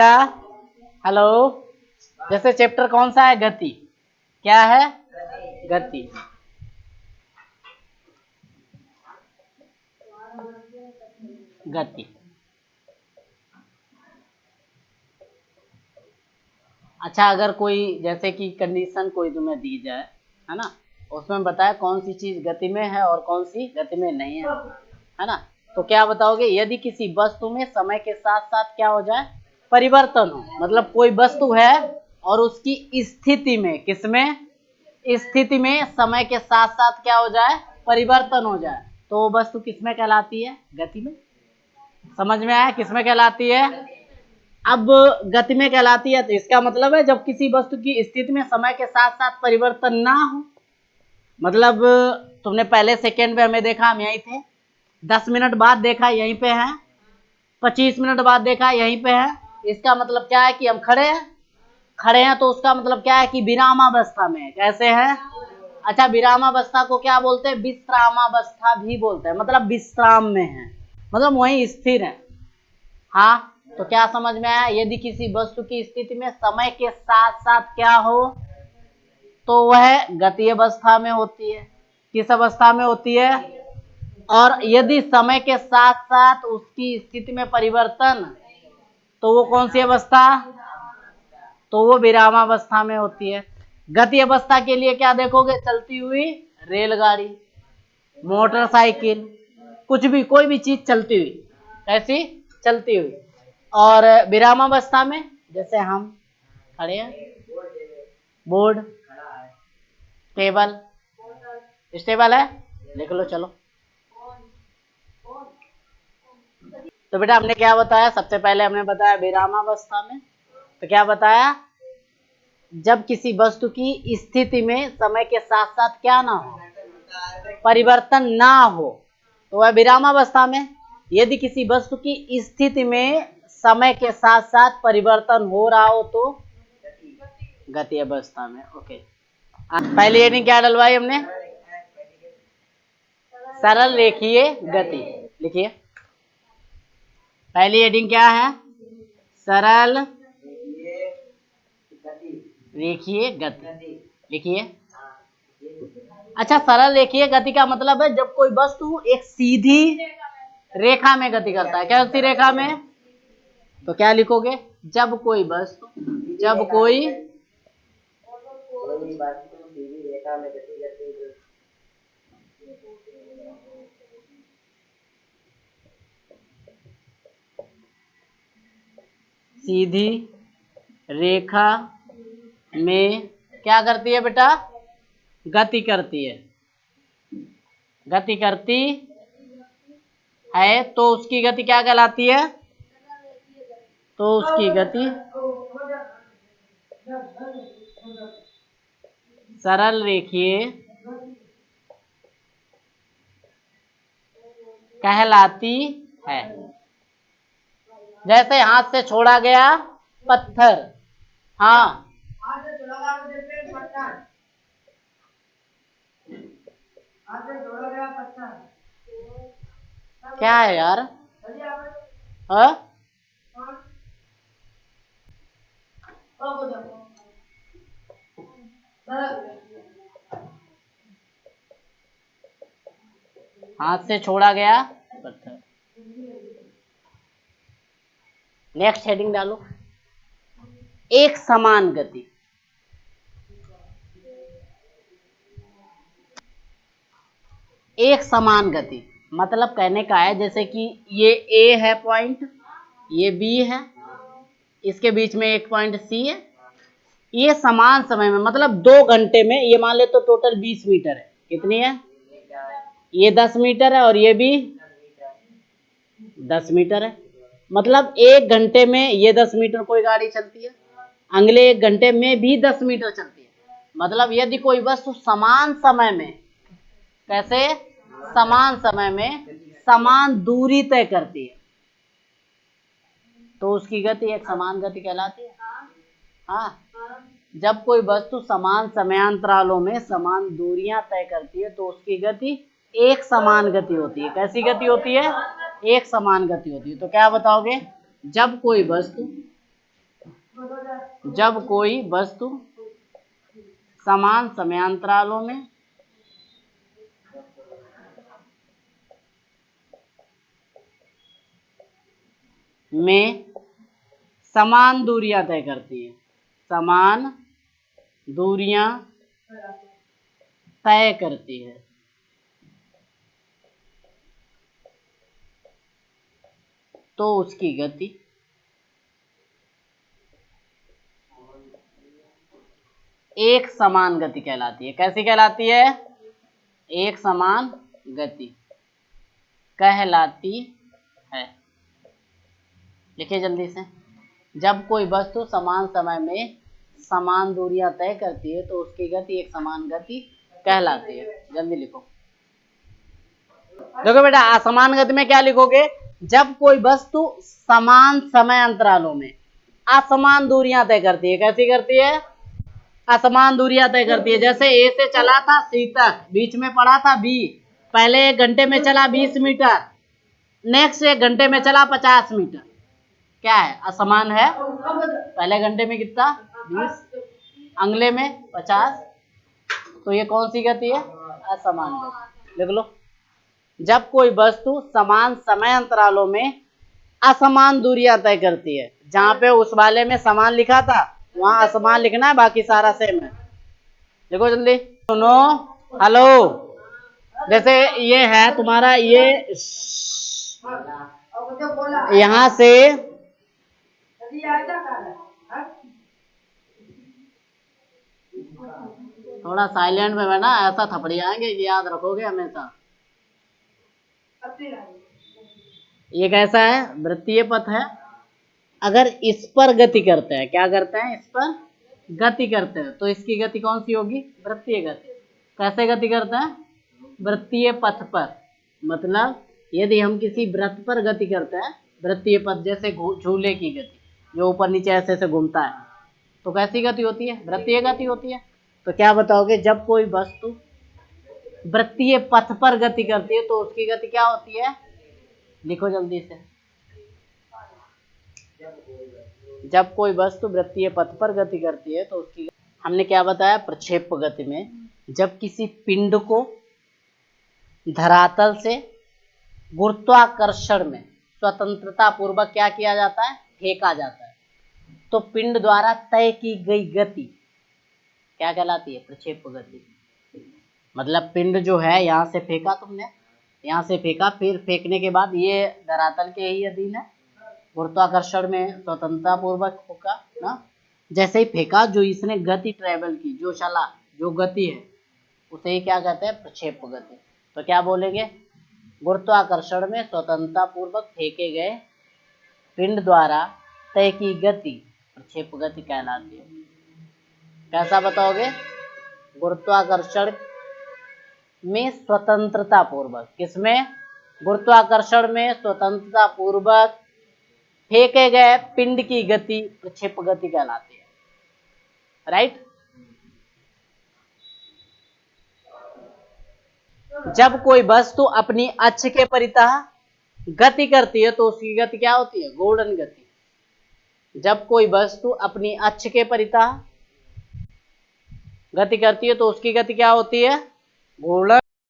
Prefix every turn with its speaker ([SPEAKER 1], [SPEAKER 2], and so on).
[SPEAKER 1] Hello. जैसे chapter कौन सा है? गति। क्या है? गति। गति। अच्छा, अगर कोई जैसे कि कंडीशन कोई तुम्हें दी जाए, है ना, उसमें बताए कौन सी चीज गति में है और कौन सी गति में नहीं है ना, तो क्या बताओगे? यदि किसी वस्तु में समय के साथ साथ क्या हो जाए? परिवर्तन हो। मतलब कोई वस्तु है और उसकी स्थिति में, किसमें? स्थिति में समय के साथ साथ क्या हो जाए? परिवर्तन हो जाए, तो वो वस्तु किसमें कहलाती है? गति में। समझ में आया? किसमें कहलाती है? अब गति में कहलाती है, तो इसका मतलब है जब किसी वस्तु की स्थिति में समय के साथ साथ परिवर्तन ना हो। मतलब तुमने पहले सेकंड में हमें देखा, हम यहीं थे, 10 मिनट बाद देखा यहीं पे है, 25 मिनट बाद देखा यहीं पे है। इसका मतलब क्या है? कि हम खड़े हैं। खड़े हैं तो उसका मतलब क्या है? कि विरामावस्था में है। कैसे है? अच्छा, विरामावस्था को क्या बोलते हैं? विश्रामावस्था भी बोलते हैं। मतलब विश्राम में है, मतलब वहीं स्थिर है। हाँ, तो क्या समझ में आया? यदि किसी वस्तु की स्थिति में समय के साथ साथ क्या हो, तो वह गति अवस्था में होती है। किस अवस्था में होती है? और यदि समय के साथ साथ उसकी स्थिति में परिवर्तन, तो वो कौन सी अवस्था? तो वो विरामावस्था में होती है। गति अवस्था के लिए क्या देखोगे? चलती हुई रेलगाड़ी, मोटरसाइकिल, कुछ भी, कोई भी चीज चलती हुई। कैसी? चलती हुई। और विरामावस्था में जैसे हम खड़े हैं, बोर्ड, टेबल, स्टेबल है, लिख लो चलो। तो बेटा हमने क्या बताया? सबसे पहले हमने बताया विरामावस्था में, तो क्या बताया? जब किसी वस्तु की स्थिति में समय के साथ साथ क्या ना हो? परिवर्तन ना हो, तो वह विरामावस्था में। यदि किसी वस्तु की स्थिति में समय के साथ साथ परिवर्तन हो रहा हो, तो गति अवस्था में। ओके, पहले हेडिंग क्या डलवाई हमने? सरल रेखीय गति। लिखिए, पहली हेडिंग क्या है? सरल रेखीय गति। लिखिए। अच्छा, सरल रेखीय गति का मतलब है जब कोई वस्तु एक सीधी रेखा में गति करता है। कैसी रेखा में? तो क्या लिखोगे? जब कोई वस्तु, जब कोई सीधी रेखा में क्या करती है बेटा? गति करती है। गति करती है, तो उसकी गति क्या कहलाती है? तो उसकी गति सरल रेखीय कहलाती है। जैसे हाथ से छोड़ा गया पत्थर। हाँ, क्या है यार? हाँ, हाथ से छोड़ा गया पत्थर। नेक्स्ट हेडिंग डालो, एक समान गति। एक समान गति मतलब कहने का है जैसे कि ये ए है पॉइंट, ये बी है, इसके बीच में एक पॉइंट सी है। ये समान समय में, मतलब 2 घंटे में, ये मान ले तो टोटल 20 मीटर है। कितनी है? ये 10 मीटर है और ये भी 10 मीटर है। मतलब 1 घंटे में ये 10 मीटर कोई गाड़ी चलती है, अगले 1 घंटे में भी 10 मीटर चलती है। मतलब यदि कोई वस्तु समान समय में, कैसे? समान समय में समान दूरी तय करती है, तो उसकी गति एक समान गति कहलाती है। हाँ, जब कोई वस्तु समान समयांतरालों में समान दूरियां तय करती है, तो उसकी गति एक समान गति होती है। कैसी गति होती है? एक समान गति होती है। तो क्या बताओगे? जब कोई वस्तु जब कोई वस्तु समान समयांतरालों में समान दूरियां तय करती है, समान दूरियां तय करती है, तो उसकी गति एक समान गति कहलाती है। कैसी कहलाती है? एक समान गति कहलाती है। लिखिए जल्दी से। जब कोई वस्तु समान समय में समान दूरियां तय करती है तो उसकी गति एक समान गति कहलाती है। जल्दी लिखो। देखो बेटा, असमान गति में क्या लिखोगे? जब कोई वस्तु समान समय अंतरालों में असमान दूरियां तय करती है। कैसी करती है? असमान दूरियां तय करती है। जैसे ए से चला था सी तक, बीच में पड़ा था बी, पहले 1 घंटे में चला 20 मीटर, नेक्स्ट 1 घंटे में चला 50 मीटर। क्या है? असमान है। पहले घंटे में कितना? 20, अगले में 50, तो ये कौन सी गति है? असमान गति। लिख लो। जब कोई वस्तु समान समय अंतरालों में असमान दूरियां तय करती है, जहां पे उस वाले में समान लिखा था वहां असमान लिखना है, बाकी सारा सेम है। देखो जल्दी सुनो। हेलो, जैसे ये है तुम्हारा, ये यहां से थोड़ा साइलेंट में है ना, ऐसा थपड़ी आएंगे, याद रखोगे हमेशा। ये कैसा है? वृत्तीय पथ है। अगर इस पर गति करते हैं, क्या करते हैं? इस पर गति करते हैं, तो इसकी गति कौन सी होगी? वृत्तीय गति। कैसे गति करते हैं? वृत्तीय पथ पर। मतलब यदि हम किसी वृत्त पर गति करते हैं, वृत्तीय पथ, जैसे झूले की गति जो ऊपर नीचे ऐसे ऐसे घूमता है, तो कैसी गति होती है? वृत्तीय गति होती है। तो क्या बताओगे? जब कोई वस्तु वृत्तीय पथ पर गति करती है तो उसकी गति क्या होती है? लिखो जल्दी से। जब कोई वस्तु वृत्तीय पथ पर गति करती है तो उसकी, हमने क्या बताया? प्रक्षेप गति में जब किसी पिंड को धरातल से गुरुत्वाकर्षण में स्वतंत्रता पूर्वक क्या किया जाता है? फेंका जाता है, तो पिंड द्वारा तय की गई गति क्या कहलाती है? प्रक्षेप गति। मतलब पिंड जो है, यहां से फेंका तुमने, यहां से फेंका, फिर फेंकने के बाद ये धरातल के ही अधीन है, गुरुत्वाकर्षण में स्वतंत्रता पूर्वक होगा ना। जैसे ही फेंका, जो इसने गति ट्रेवल की, जो चला, जो गति है, उसे ही क्या कहते हैं? प्रक्षेप गति। तो क्या बोलेंगे? गुरुत्वाकर्षण में स्वतंत्रता पूर्वक फेंके गए पिंड द्वारा तय की गति प्रक्षेप गति कहलाती है। कैसा बताओगे? गुरुत्वाकर्षण में स्वतंत्रता पूर्वक, किसमें? गुरुत्वाकर्षण में स्वतंत्रता पूर्वक फेंके गए पिंड की गति प्रक्षेप गति कहलाती है। राइट? जब कोई वस्तु अपनी अक्ष के परितः गति करती है तो उसकी गति क्या होती है? घूर्णन गति। जब कोई वस्तु अपनी अक्ष के परितः गति करती है तो उसकी गति क्या होती है? घूर्णन